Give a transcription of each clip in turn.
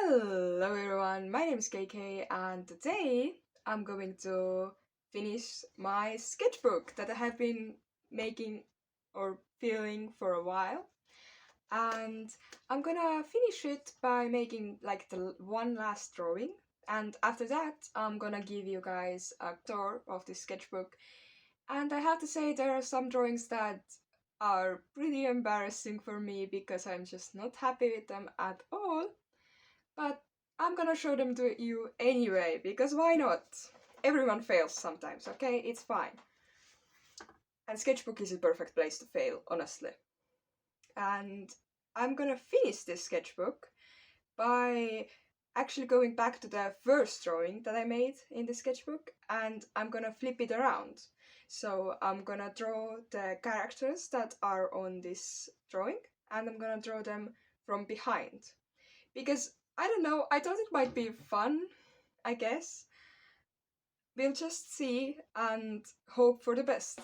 Hello everyone, my name is KK and today I'm going to finish my sketchbook that I have been making or feeling for a while. And I'm gonna finish it by making like the one last drawing, and after that I'm gonna give you guys a tour of this sketchbook. And I have to say there are some drawings that are pretty embarrassing for me because I'm just not happy with them at all. But I'm gonna show them to you anyway, because why not? Everyone fails sometimes, okay? It's fine. And sketchbook is a perfect place to fail, honestly. And I'm gonna finish this sketchbook by actually going back to the first drawing that I made in the sketchbook, and I'm gonna flip it around. So I'm gonna draw the characters that are on this drawing, and I'm gonna draw them from behind. Because I don't know, I thought it might be fun, I guess. We'll just see and hope for the best.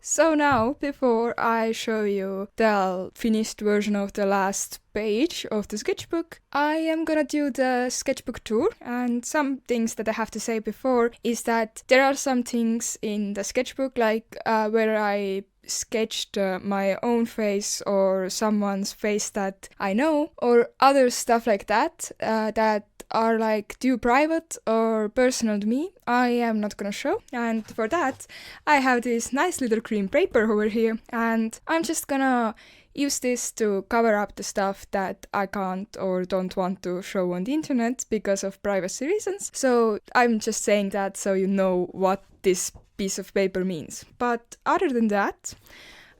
So now, before I show you the finished version of the last page of the sketchbook, I am gonna do the sketchbook tour. And some things that I have to say before is that there are some things in the sketchbook, like where I sketched my own face or someone's face that I know, or other stuff like that, that are like too private or personal to me, I am not gonna show. And for that, I have this nice little cream paper over here, and I'm just gonna use this to cover up the stuff that I can't or don't want to show on the internet because of privacy reasons. So I'm just saying that so you know what this piece of paper means. But other than that,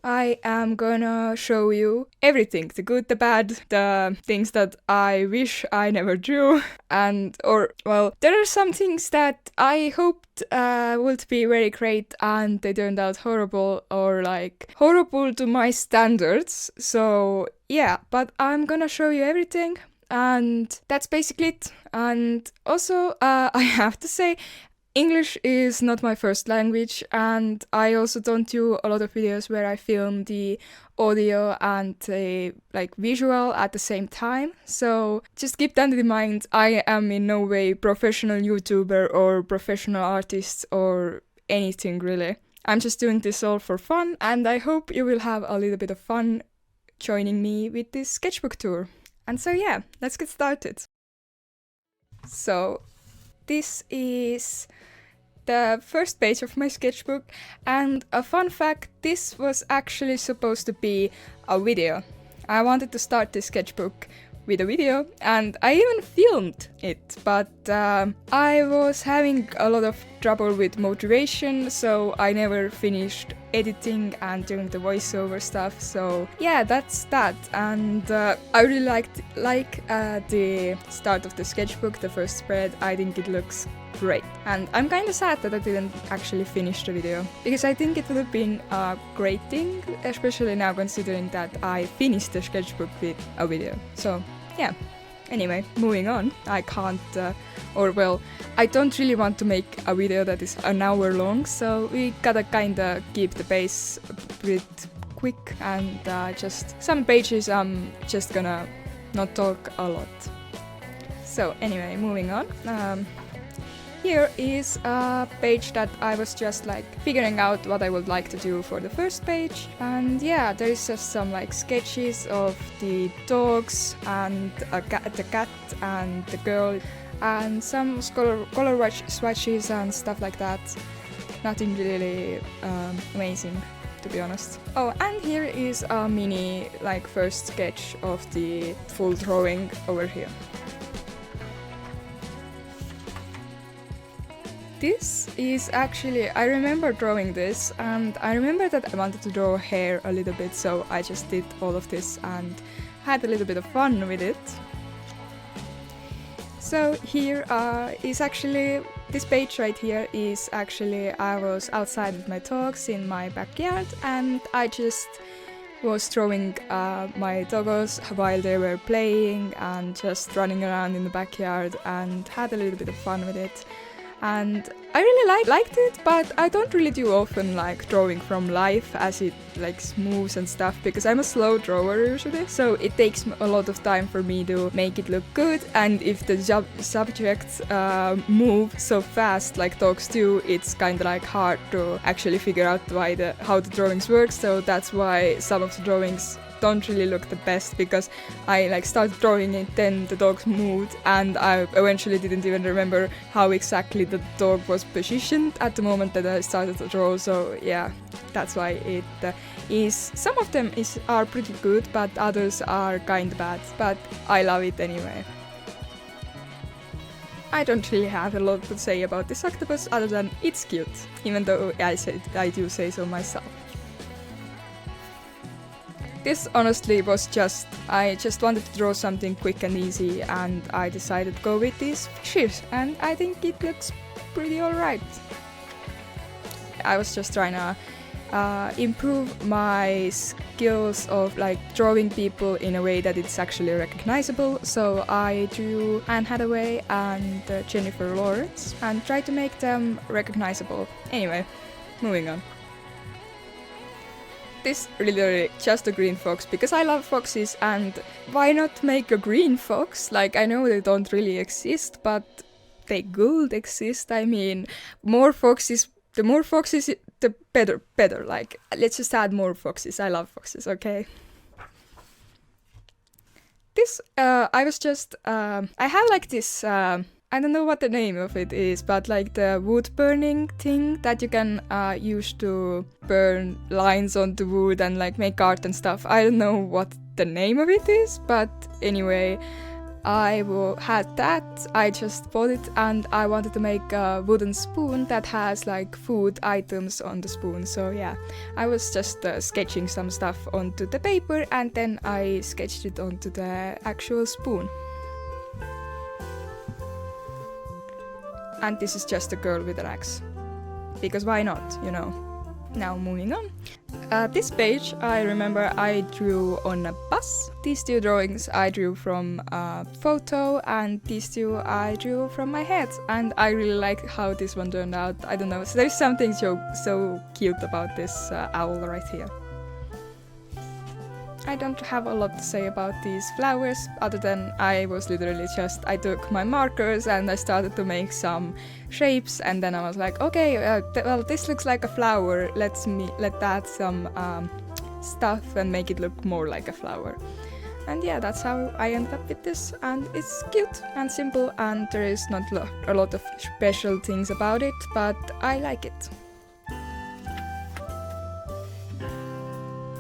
I am gonna show you everything, the good, the bad, the things that I wish I never drew, there are some things that I hoped would be very great and they turned out horrible, or like horrible to my standards. So yeah, but I'm gonna show you everything, and that's basically it. And also, I have to say, English is not my first language, and I also don't do a lot of videos where I film the audio and the visual at the same time. So just keep that in mind. I am in no way professional YouTuber or professional artist or anything really. I'm just doing this all for fun, and I hope you will have a little bit of fun joining me with this sketchbook tour. And so yeah, let's get started. So this is the first page of my sketchbook, and a fun fact, this was actually supposed to be a video. I wanted to start this sketchbook with a video, and I even filmed it, but I was having a lot of trouble with motivation, so I never finished editing and doing the voiceover stuff. So yeah, that's that. And I really liked the start of the sketchbook, the first spread. I think it looks great, and I'm kind of sad that I didn't actually finish the video, because I think it would have been a great thing, especially now considering that I finished the sketchbook with a video. So yeah. Anyway, moving on. I can't, I don't really want to make a video that is an hour long, so we gotta kinda keep the pace a bit quick, and just some pages I'm just gonna not talk a lot. So anyway, moving on. Here is a page that I was just like figuring out what I would like to do for the first page, and yeah, there is just some like sketches of the dogs and the cat and the girl, and some color swatches and stuff like that. Nothing really amazing, to be honest. Oh, and here is a mini like first sketch of the full drawing over here. This is actually, I remember drawing this, and I remember that I wanted to draw hair a little bit, so I just did all of this and had a little bit of fun with it. So here is actually, this page right here is actually, I was outside with my dogs in my backyard, and I just was drawing my doggos while they were playing and just running around in the backyard, and had a little bit of fun with it. And I really liked it, but I don't really do often like drawing from life as it like moves and stuff, because I'm a slow drawer usually, so it takes a lot of time for me to make it look good, and if the subjects move so fast like dogs do, it's kind of like hard to actually figure out how the drawings work. So that's why some of the drawings don't really look the best, because I like started drawing it, then the dogs moved, and I eventually didn't even remember how exactly the dog was positioned at the moment that I started to draw. So yeah, that's why it is. Some of them are pretty good, but others are kind of bad, but I love it anyway. I don't really have a lot to say about this octopus other than it's cute, even though I do say so myself. This honestly was I just wanted to draw something quick and easy, and I decided to go with these fishes, and I think it looks pretty alright. I was just trying to improve my skills of like drawing people in a way that it's actually recognizable, so I drew Anne Hathaway and Jennifer Lawrence and tried to make them recognizable. Anyway, moving on. This literally just a green fox, because I love foxes, and why not make a green fox? Like, I know they don't really exist, but they could exist. I mean, the more foxes, the better. Like, let's just add more foxes. I love foxes, okay? This, I have like this, I don't know what the name of it is, but like the wood burning thing that you can use to burn lines onto wood and like make art and stuff. I don't know what the name of it is, but anyway, I had that. I just bought it, and I wanted to make a wooden spoon that has like food items on the spoon. So yeah, I was just sketching some stuff onto the paper, and then I sketched it onto the actual spoon. And this is just a girl with an axe, because why not, you know? Now moving on. This page I remember I drew on a bus. These two drawings I drew from a photo, and these two I drew from my head, and I really like how this one turned out. I don't know, so there's something so cute about this owl right here. I don't have a lot to say about these flowers, other than I was literally I took my markers and I started to make some shapes, and then I was like, okay, well, this looks like a flower, let add some stuff and make it look more like a flower. And yeah, that's how I ended up with this, and it's cute and simple, and there is not a lot of special things about it, but I like it.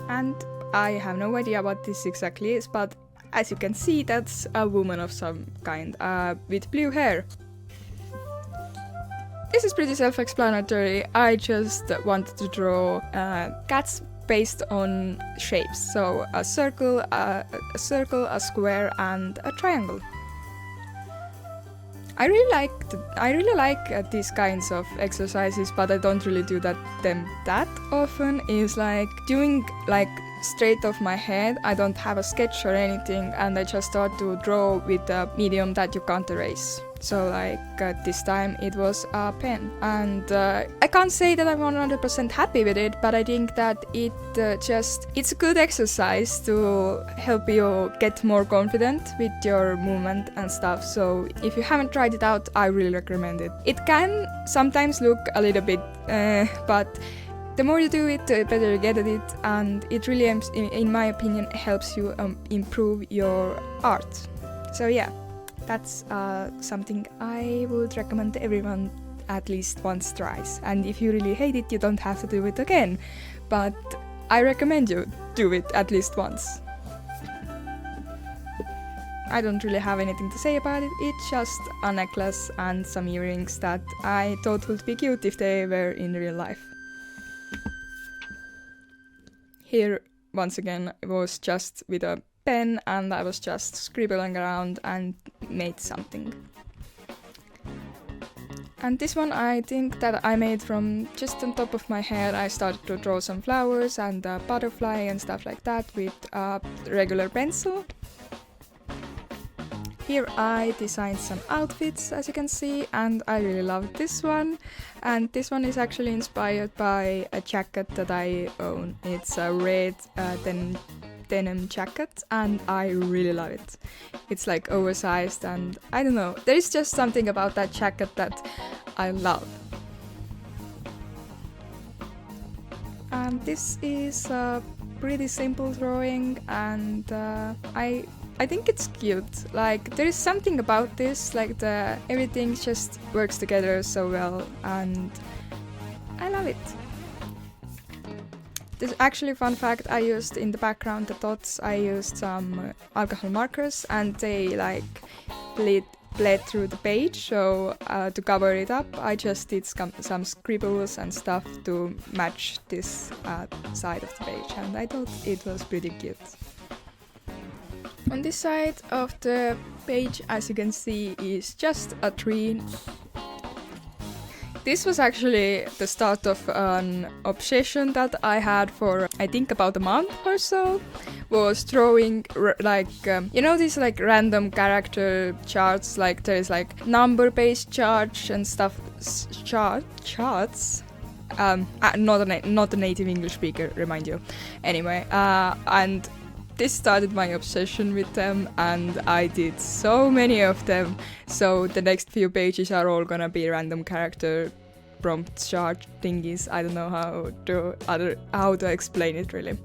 And I have no idea what this exactly is, but as you can see, that's a woman of some kind, with blue hair. This is pretty self-explanatory. I just wanted to draw cats based on shapes. So a circle, a square, and a triangle. I really like these kinds of exercises, but I don't really do them that often. Is like doing like straight off my head. I don't have a sketch or anything, and I just start to draw with a medium that you can't erase. So like this time it was a pen, and I can't say that I'm 100% happy with it, but I think that it's a good exercise to help you get more confident with your movement and stuff. So if you haven't tried it out, I really recommend it. It can sometimes look a little bit but the more you do it, the better you get at it, and it really, in my opinion, helps you improve your art. So yeah, that's something I would recommend everyone at least once tries. And if you really hate it, you don't have to do it again. But I recommend you do it at least once. I don't really have anything to say about it. It's just a necklace and some earrings that I thought would be cute if they were in real life. Here, once again, it was just with a pen, and I was just scribbling around and made something. And this one I think that I made from just on top of my head. I started to draw some flowers and a butterfly and stuff like that with a regular pencil. Here I designed some outfits, as you can see, and I really loved this one. And this one is actually inspired by a jacket that I own. It's a red denim jacket, and I really love it. It's like oversized, and I don't know, there is just something about that jacket that I love. And this is a pretty simple drawing, and I think it's cute. Like, there is something about this, like everything just works together so well, and I love it. There's actually a fun fact, I used in the background, the dots, I used some alcohol markers, and they like bled through the page, so to cover it up I just did some scribbles and stuff to match this side of the page, and I thought it was pretty cute. On this side of the page, as you can see, is just a tree. This was actually the start of an obsession that I had for, I think, about a month or so. Was drawing you know, these like random character charts, like there's like number-based charts and stuff. Charts. Not a native English speaker, remind you. Anyway, and this started my obsession with them, and I did so many of them. So the next few pages are all gonna be random character prompt chart thingies. I don't know how to explain it really.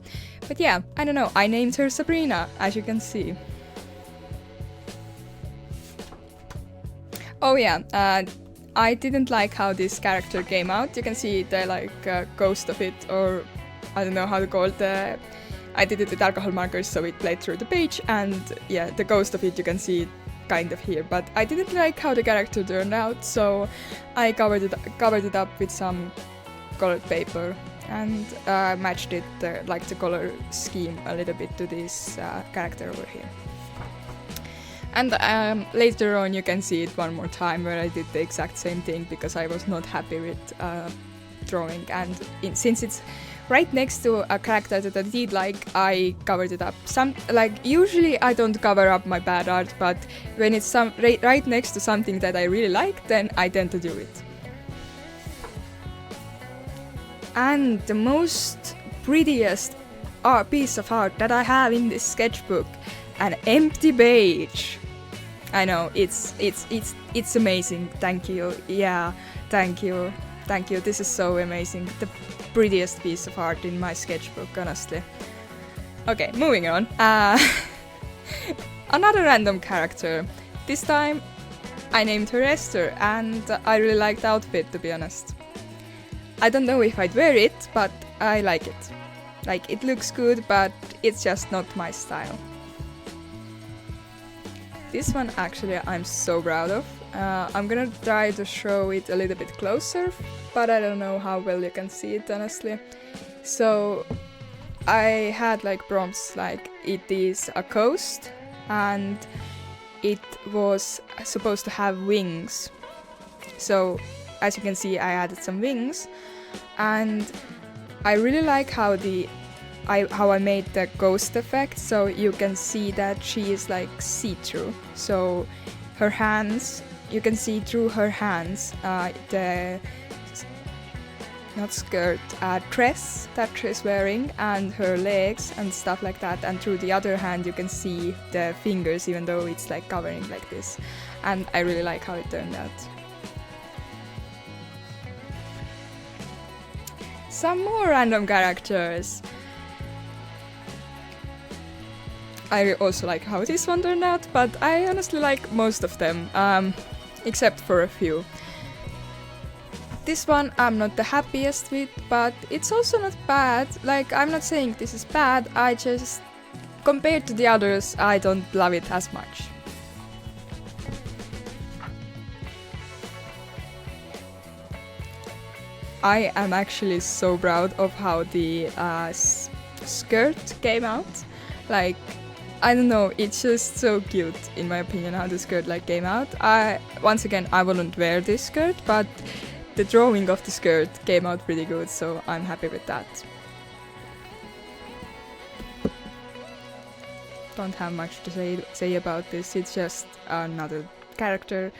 But yeah, I don't know. I named her Sabrina, as you can see. Oh yeah, I didn't like how this character came out. You can see the like ghost of it, or I don't know how to call it. I did it with alcohol markers, so it played through the page, and yeah, the ghost of it you can see kind of here. But I didn't like how the character turned out, so I covered it up with some colored paper and matched it like the color scheme a little bit to this character over here. And later on you can see it one more time where I did the exact same thing because I was not happy with drawing, and since it's right next to a character that I did like, I covered it up. Usually I don't cover up my bad art, but when it's right next to something that I really like, then I tend to do it. And the most prettiest piece of art that I have in this sketchbook, an empty page. I know, it's amazing. Thank you. Yeah, thank you. This is so amazing. The prettiest piece of art in my sketchbook, honestly. Okay, moving on. Another random character. This time I named her Esther, and I really liked the outfit, to be honest. I don't know if I'd wear it, but I like it. Like, it looks good, but it's just not my style. This one actually I'm so proud of. I'm gonna try to show it a little bit closer, but I don't know how well you can see it honestly. So I had like prompts like it is a coast and it was supposed to have wings. So as you can see I added some wings, and I really like how I made the ghost effect, so you can see that she is like see-through. So her hands, you can see through her hands the not skirt, dress that she's wearing, and her legs and stuff like that, and through the other hand you can see the fingers even though it's like covering like this, and I really like how it turned out. Some more random characters. I also like how this one turned out, but I honestly like most of them, except for a few. This one I'm not the happiest with, but it's also not bad. Like, I'm not saying this is bad, I just, compared to the others, I don't love it as much. I am actually so proud of how the skirt came out. Like, I don't know, it's just so cute in my opinion how the skirt like came out. Once again, I wouldn't wear this skirt, but the drawing of the skirt came out pretty good, so I'm happy with that. Don't have much to say about this, it's just another character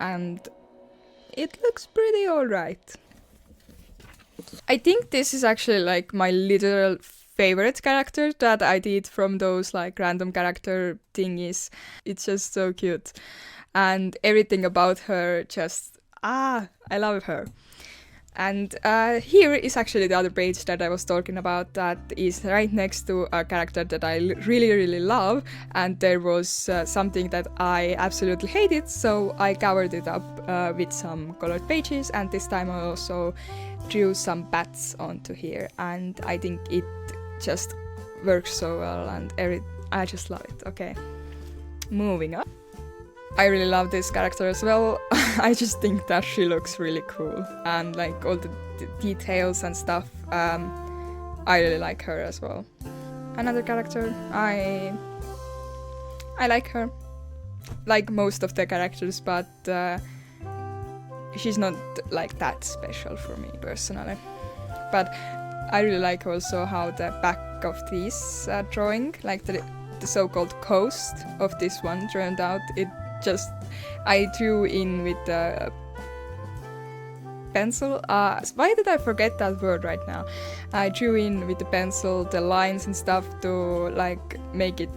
and it looks pretty alright. I think this is actually like my literal favorite character that I did from those like random character thingies. It's just so cute. And everything about her just, I love her. And here is actually the other page that I was talking about that is right next to a character that I really love, and there was something that I absolutely hated, so I covered it up with some colored pages, and this time I also drew some bats onto here, and I think it just works so well, and I just love it. Okay, moving on. I really love this character as well. I just think that she looks really cool, and like all the details and stuff, I really like her as well. Another character, I like her, like most of the characters, but she's not like that special for me personally. But I really like also how the back of this drawing, like the so-called coast of this one turned out. I drew in with the pencil. Why did I forget that word right now? I drew in with the pencil the lines and stuff to like make it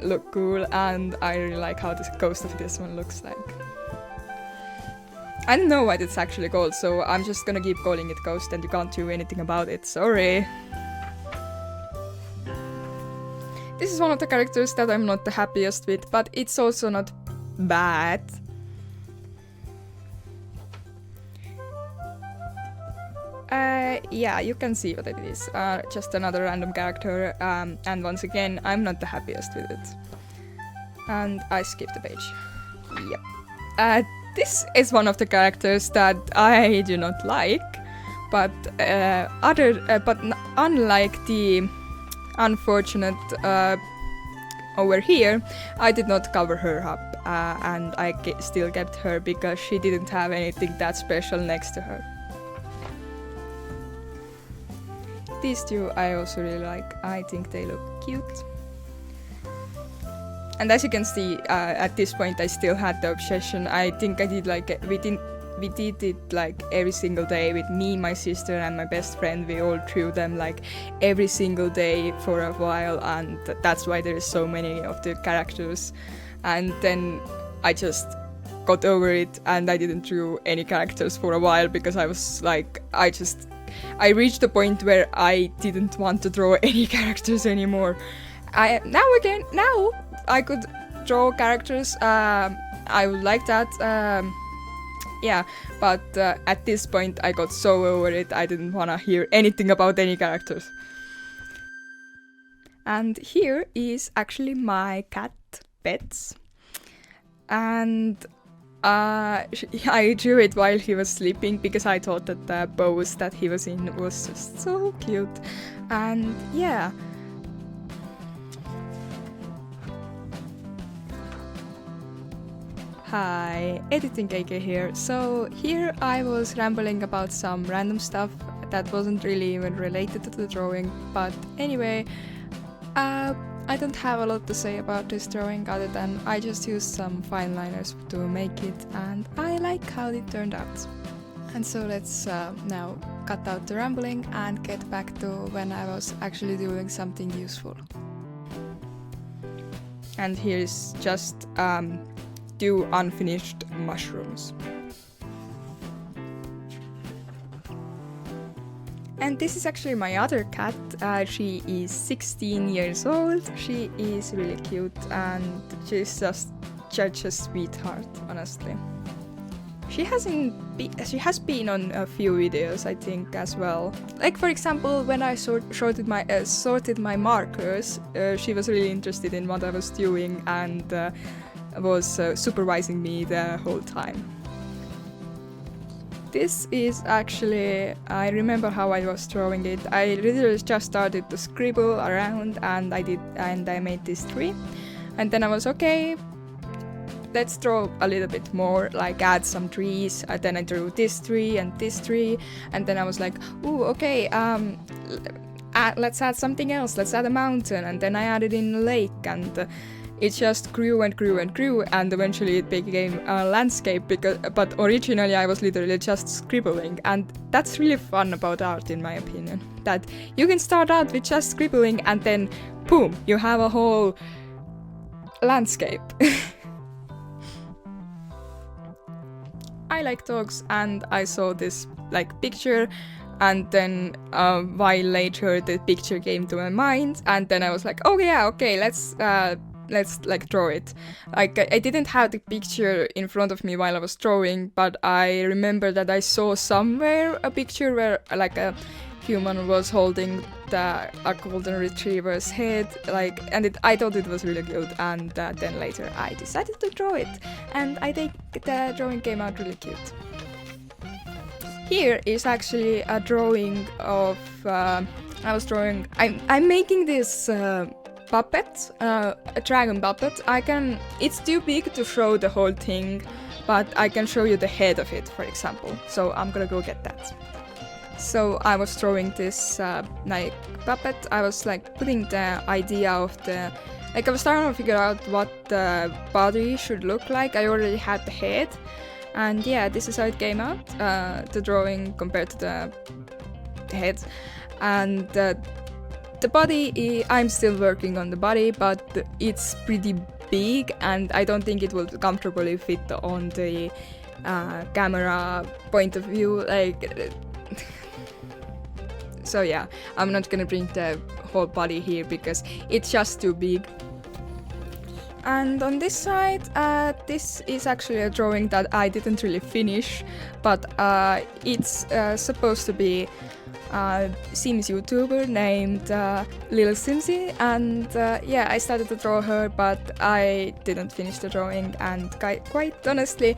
look cool, and I really like how the coast of this one looks like. I don't know what it's actually called, so I'm just gonna keep calling it Ghost and you can't do anything about it, sorry. This is one of the characters that I'm not the happiest with, but it's also not bad. Yeah, you can see what it is. Just another random character, and once again, I'm not the happiest with it. And I skipped the page. Yep. This is one of the characters that I do not like, but unlike the unfortunate over here, I did not cover her up, and I still kept her because she didn't have anything that special next to her. These two I also really like. I think they look cute. And as you can see, at this point I still had the obsession. I think I did like we did it like every single day with me, my sister and my best friend. We all drew them like every single day for a while, and that's why there is so many of the characters. And then I just got over it and I didn't draw any characters for a while because I was like, I reached a point where I didn't want to draw any characters anymore. Now I could draw characters. I would like that. Yeah, but at this point I got so over it, I didn't want to hear anything about any characters. And here is actually my cat Pets. and I drew it while he was sleeping because I thought that the pose that he was in was just so cute. And yeah. Hi, Editing KK here. So here I was rambling about some random stuff that wasn't really even related to the drawing, but anyway, I don't have a lot to say about this drawing other than I just used some fine liners to make it, and I like how it turned out. And so let's now cut out the rambling and get back to when I was actually doing something useful. And here's just 2 unfinished mushrooms. And this is actually my other cat. She is 16 years old. She is really cute and she's just such a sweetheart, honestly. She has been on a few videos, I think, as well. Like for example, when I sorted my markers, she was really interested in what I was doing and was supervising me the whole time. This is actually, I remember how I was drawing it. I literally just started to scribble around and I made this tree. And then I was okay, let's draw a little bit more, like add some trees. Then I drew this tree, and then I was like, ooh, okay, let's add something else, let's add a mountain, and then I added in a lake, and it just grew and grew and grew, and eventually it became a landscape, but originally I was literally just scribbling, and that's really fun about art in my opinion, that you can start out with just scribbling and then boom, you have a whole landscape. I like dogs, and I saw this picture, and then a while later the picture came to my mind, and then I was like, oh yeah, okay, let's draw it. I didn't have the picture in front of me while I was drawing, but I remember that I saw somewhere a picture where a human was holding a golden retriever's head, and I thought it was really cute, and then later I decided to draw it, and I think the drawing came out really cute. Here is actually a drawing of I'm making this puppet, a dragon puppet. It's too big to show the whole thing, but I can show you the head of it, for example. So I'm gonna go get that. So I was drawing this puppet. I was putting the idea of I was trying to figure out what the body should look like. I already had the head, and yeah, this is how it came out. The drawing compared to the head, and the body, I'm still working on the body, but it's pretty big and I don't think it will comfortably fit on the camera point of view. So yeah, I'm not gonna bring the whole body here because it's just too big. And on this side, this is actually a drawing that I didn't really finish, but it's supposed to be Sims YouTuber named Lil Simsy, and yeah, I started to draw her, but I didn't finish the drawing, and quite honestly,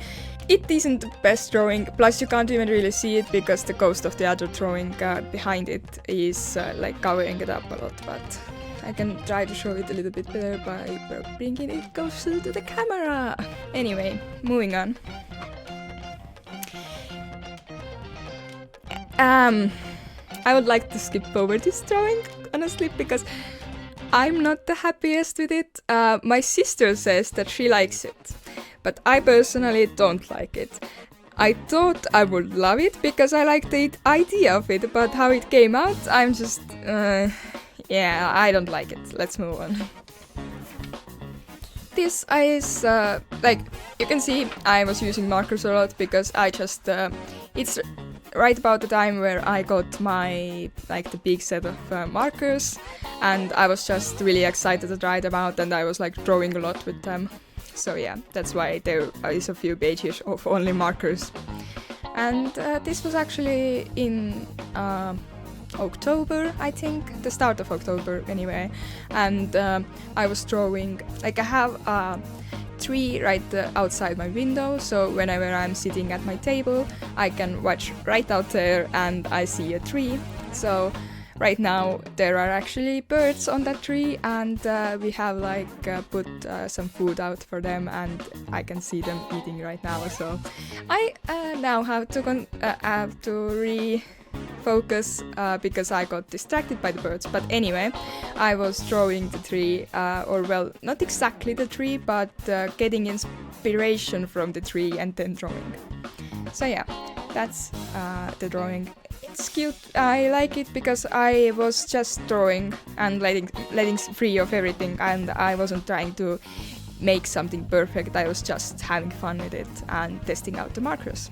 it isn't the best drawing, plus you can't even really see it because the ghost of the other drawing behind it is covering it up a lot, but I can try to show it a little bit better by bringing it closer to the camera. Anyway, moving on. I would like to skip over this drawing, honestly, because I'm not the happiest with it. My sister says that she likes it, but I personally don't like it. I thought I would love it because I like the idea of it, but how it came out, I'm just... yeah, I don't like it. Let's move on. This is, you can see I was using markers a lot because I just... it's right about the time where I got my, the big set of markers, and I was just really excited to try them out, and I was drawing a lot with them. So yeah, that's why there is a few pages of only markers. And this was actually in October, I think, the start of October anyway, and I was drawing, I have tree right outside my window, so whenever I'm sitting at my table, I can watch right out there and I see a tree. So right now there are actually birds on that tree, and we have put some food out for them, and I can see them eating right now. So I now have to refocus because I got distracted by the birds. But anyway, I was drawing the tree, or well, not exactly the tree, but getting inspiration from the tree and then drawing. So yeah, that's the drawing. It's cute. I like it because I was just drawing and letting free of everything, and I wasn't trying to make something perfect. I was just having fun with it and testing out the markers.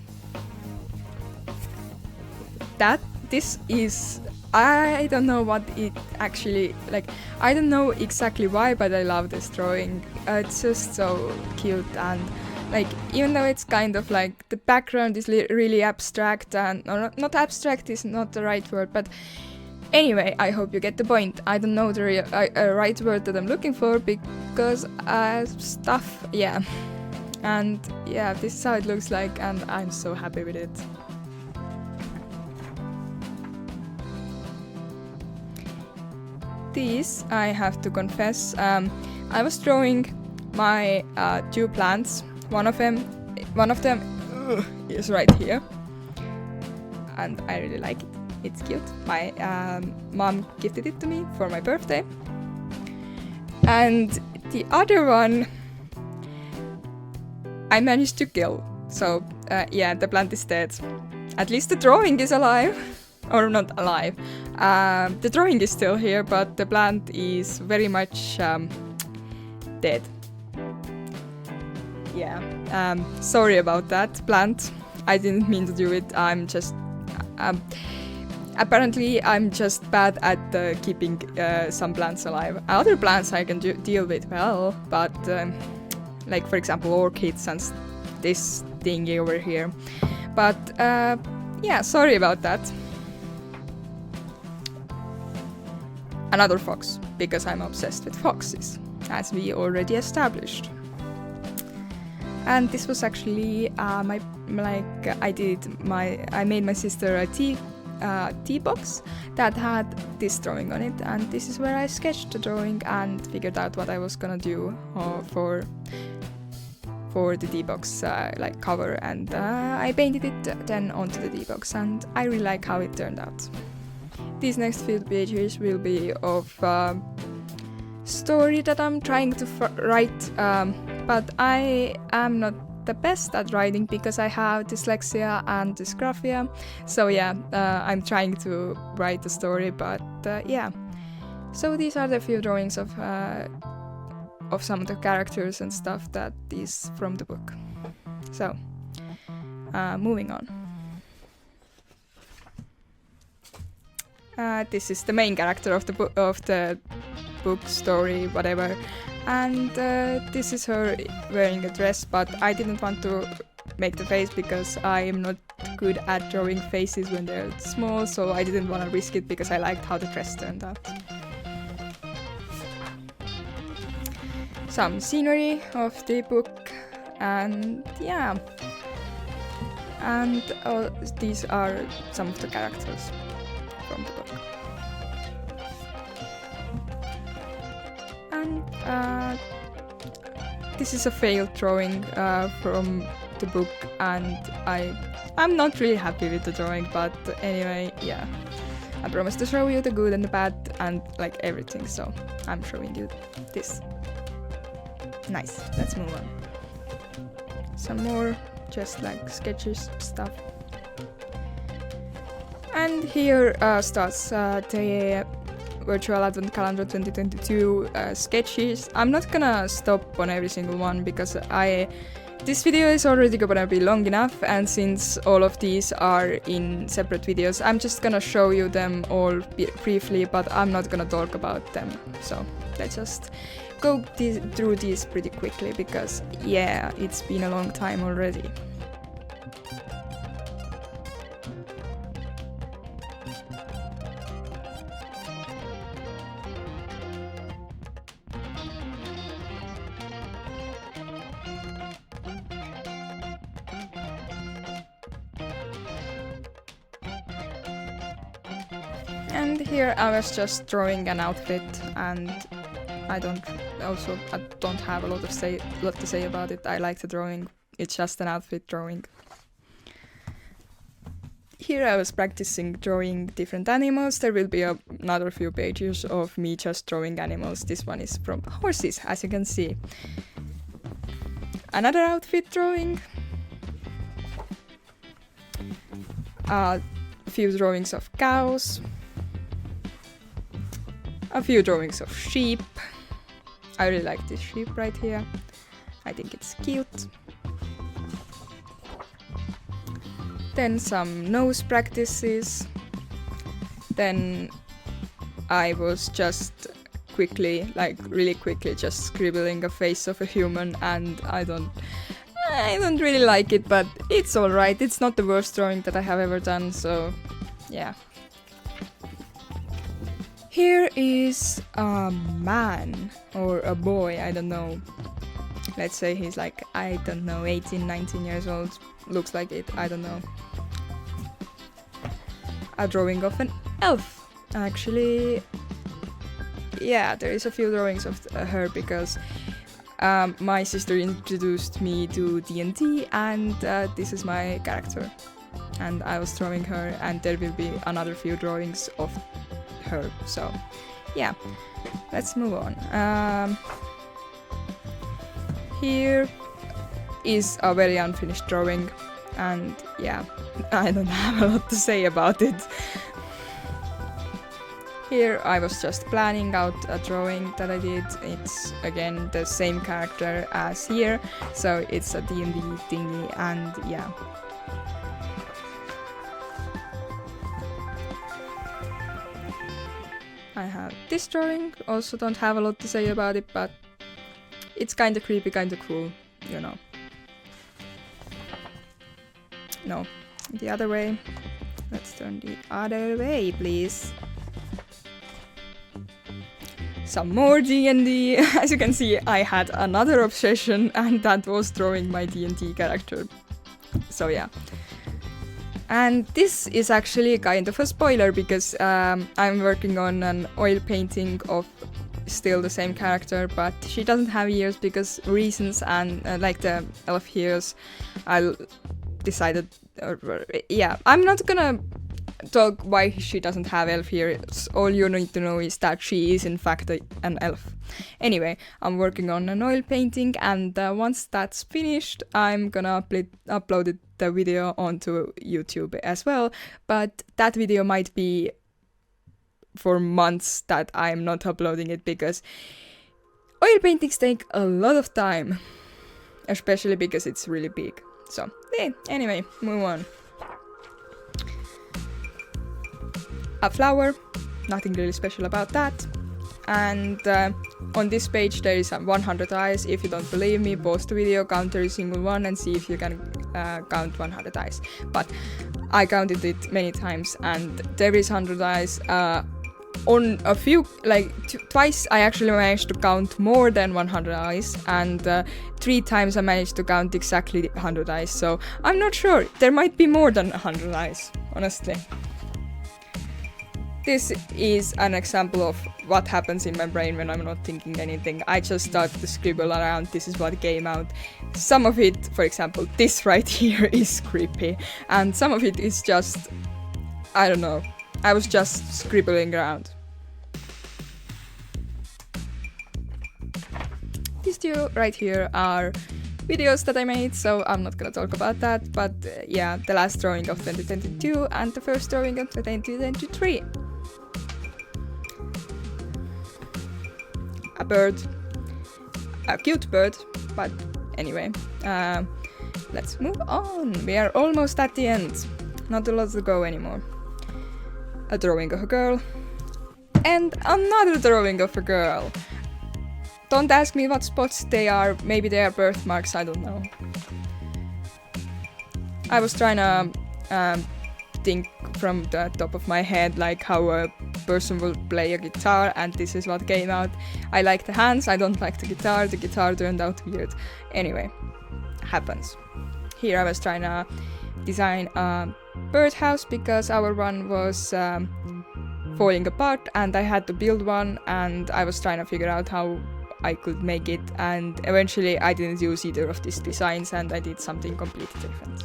This is, I don't know what it actually, I don't know exactly why, but I love this drawing. It's just so cute, and even though it's kind of the background is really abstract, and not abstract is not the right word, but anyway, I hope you get the point. I don't know the right word that I'm looking for, because stuff, yeah. And yeah, this is how it looks like, and I'm so happy with it. These, I have to confess, I was drawing my 2 plants. One of them is right here, and I really like it. It's cute. My mom gifted it to me for my birthday. And the other one I managed to kill. So yeah, the plant is dead. At least the drawing is alive. Or not alive. The drawing is still here, but the plant is very much dead. Yeah, sorry about that, plant. I didn't mean to do it. I'm just... apparently, I'm just bad at keeping some plants alive. Other plants I can deal with well, but for example, orchids and this thingy over here. But yeah, sorry about that. Another fox, because I'm obsessed with foxes, as we already established. And this was actually I made my sister a tea box that had this drawing on it, and this is where I sketched the drawing and figured out what I was gonna do for the tea box cover, and I painted it then onto the tea box, and I really like how it turned out. These next few pages will be of story that I'm trying to write, but I am not the best at writing because I have dyslexia and dysgraphia. So yeah, I'm trying to write a story, but yeah. So these are the few drawings of some of the characters and stuff that is from the book. So, moving on. This is the main character of the book, story, whatever, and this is her wearing a dress, but I didn't want to make the face because I am not good at drawing faces when they're small, so I didn't want to risk it because I liked how the dress turned out. Some scenery of the book, and yeah, and these are some of the characters from the book. And this is a failed drawing from the book, and I'm not really happy with the drawing, but anyway, yeah. I promised to show you the good and the bad and everything, so I'm showing you this. Nice, let's move on. Some more just sketches stuff. And here starts the Virtual Advent Calendar 2022 sketches. I'm not gonna stop on every single one because this video is already gonna be long enough, and since all of these are in separate videos, I'm just gonna show you them all briefly, but I'm not gonna talk about them. So let's just go through these pretty quickly because yeah, it's been a long time already. And here I was just drawing an outfit, and I don't have a lot to say about it. I like the drawing. It's just an outfit drawing. Here I was practicing drawing different animals. There will be another few pages of me just drawing animals. This one is from horses, as you can see. Another outfit drawing. A few drawings of cows. A few drawings of sheep. I really like this sheep right here. I think it's cute. Then some nose practices. Then I was just really quickly just scribbling a face of a human, and I don't really like it, but it's alright. It's not the worst drawing that I have ever done, so yeah. Here is a man or a boy, I don't know. Let's say he's like, I don't know, 18, 19 years old. Looks like it, I don't know. A drawing of an elf. Actually, yeah, there is a few drawings of her because my sister introduced me to D&D, and this is my character. And I was drawing her, and there will be another few drawings of her. So, yeah, let's move on. Here is a very unfinished drawing, and yeah, I don't have a lot to say about it. Here I was just planning out a drawing that I did. It's again the same character as here, so it's a D&D thingy, and yeah. I have this drawing, also don't have a lot to say about it, but it's kinda creepy, kinda cool, you know. No, the other way. Let's turn the other way, please. Some more D&D. As you can see, I had another obsession, and that was drawing my D&D character. So yeah. And this is actually kind of a spoiler, because I'm working on an oil painting of still the same character, but she doesn't have ears because reasons, and like the elf ears, I decided, yeah, I'm not gonna talk why she doesn't have elf ears. All you need to know is that she is in fact an elf. Anyway, I'm working on an oil painting, and once that's finished, I'm gonna upload the video onto YouTube as well, but that video might be for months that I'm not uploading it, because oil paintings take a lot of time, especially because it's really big. So, anyway, move on. A flower, nothing really special about that. And on this page there is 100 eyes. If you don't believe me, pause the video, count every single one, and see if you can count 100 eyes. But I counted it many times, and there is 100 eyes. On a few, twice I actually managed to count more than 100 eyes, and 3 times I managed to count exactly 100 eyes, so I'm not sure. There might be more than 100 eyes, honestly. This is an example of what happens in my brain when I'm not thinking anything. I just start to scribble around, this is what came out. Some of it, for example, this right here is creepy, and some of it is just, I don't know. I was just scribbling around. These two right here are videos that I made, so I'm not gonna talk about that, but yeah, the last drawing of 2022 and the first drawing of 2023. A bird. A cute bird, but anyway. Let's move on. We are almost at the end. Not a lot to go anymore. A drawing of a girl, and another drawing of a girl. Don't ask me what spots they are, maybe they are birthmarks, I don't know. I was trying to think from the top of my head like how a person would play a guitar, and this is what came out. I like the hands, I don't like the guitar turned out weird. Anyway, happens. Here I was trying to design a birdhouse, because our one was falling apart and I had to build one, and I was trying to figure out how I could make it, and eventually I didn't use either of these designs and I did something completely different.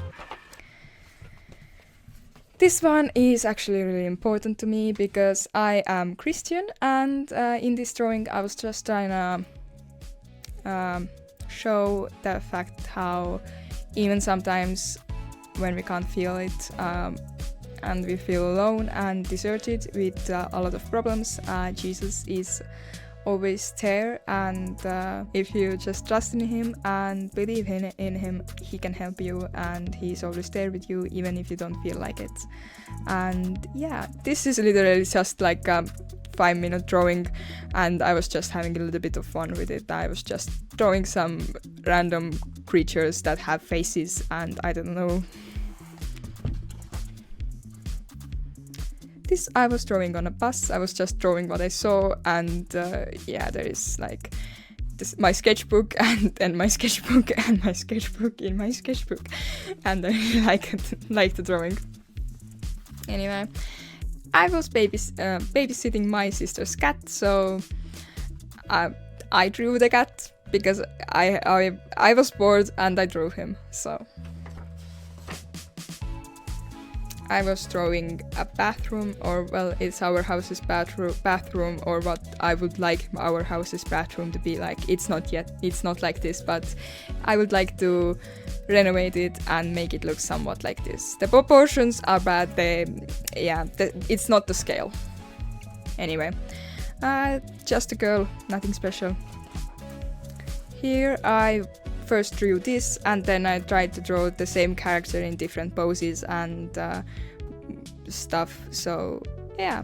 This one is actually really important to me because I am Christian, and in this drawing I was just trying to show the fact how even sometimes when we can't feel it and we feel alone and deserted with a lot of problems, Jesus is always there, and if you just trust in him and believe in him, he can help you, and he's always there with you even if you don't feel like it. And yeah, this is literally just like a 5-minute drawing, and I was just having a little bit of fun with it. I was just drawing some random creatures that have faces, and I don't know. This I was drawing on a bus. I was just drawing what I saw, and yeah, there is like my sketchbook and then my sketchbook and my sketchbook in my sketchbook, and I really like the drawing. Anyway, I was babysitting my sister's cat, so I drew the cat because I was bored and I drew him. So I was drawing a bathroom, or well, it's our house's bathroom, or what I would like our house's bathroom to be like. It's not like this, but I would like to renovate it and make it look somewhat like this. The proportions are bad, it's not the scale. Anyway, just a girl, nothing special. Here I first drew this, and then I tried to draw the same character in different poses and stuff. So yeah,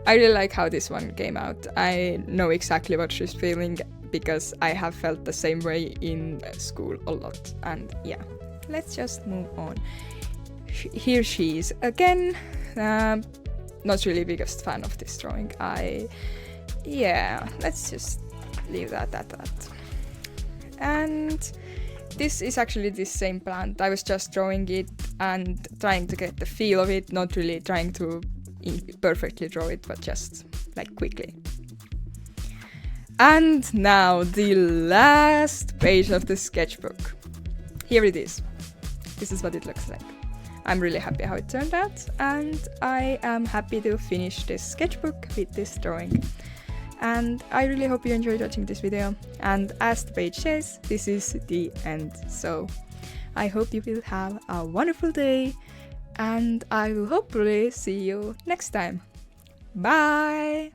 I really like how this one came out. I know exactly what she's feeling because I have felt the same way in school a lot. And yeah, let's just move on. Here she is again. Not really biggest fan of this drawing. Let's just leave that at that. And this is actually this same plant. I was just drawing it and trying to get the feel of it, not really trying to perfectly draw it, but just like quickly. And now the last page of the sketchbook. Here it is. This is what it looks like. I'm really happy how it turned out, and I am happy to finish this sketchbook with this drawing. And I really hope you enjoyed watching this video, and as the page says, this is the end. So I hope you will have a wonderful day, and I will hopefully see you next time. Bye!